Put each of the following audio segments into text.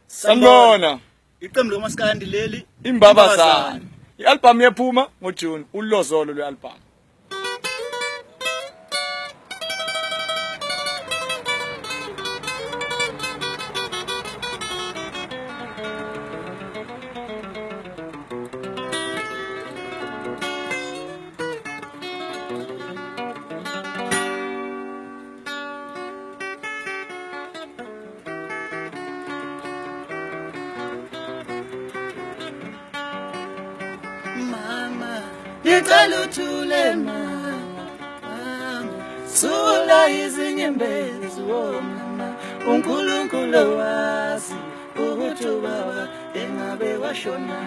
Sanibona. Iqembu lomaskandi leli Imbabazane. I-album yephuma ngoJune, ulozolo lwe-album. Mama, ngicela uthule mama, sula izinyembezi mama, uNkulunkulu wazi ukuthi ubaba engabe washona.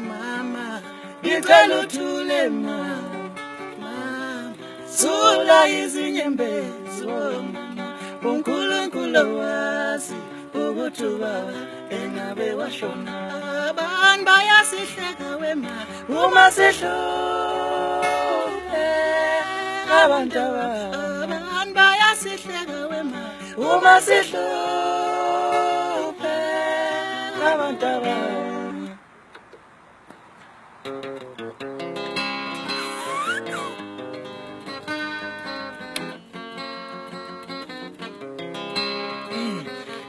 Mama, ngicela uthule mama, sula izinyembezi mama, uNkulunkulu wazi ukuthi ubaba engabe washona. Abantu bayasihleka wema uma sihluphe, abantu bayasihleka wema uma sihluphe, abantu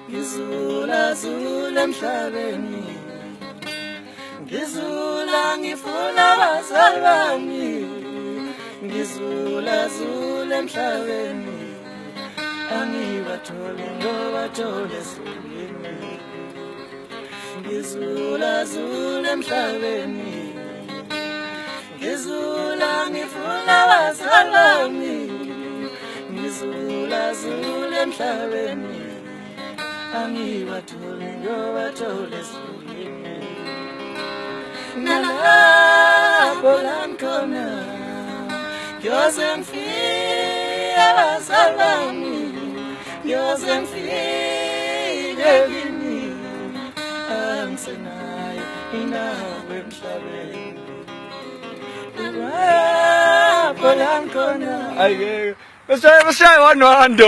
ngizula emhlabeni, ngizula ngifuna abazali bami, ngizula emhlabeni, angibathole ngobathole ezulwini. Ngizula emhlabeni, ngizula ngifuna abazali bami, ngizula emhlabeni, angibathole ngobathole ezulwini. Nalapho la ngikhona ngiyoze ngifike abazali bami, ngiyoze ngifike kini, angisenayo indawo emhlabeni. Nalapho la ngikhona Ayike. Bese one wando.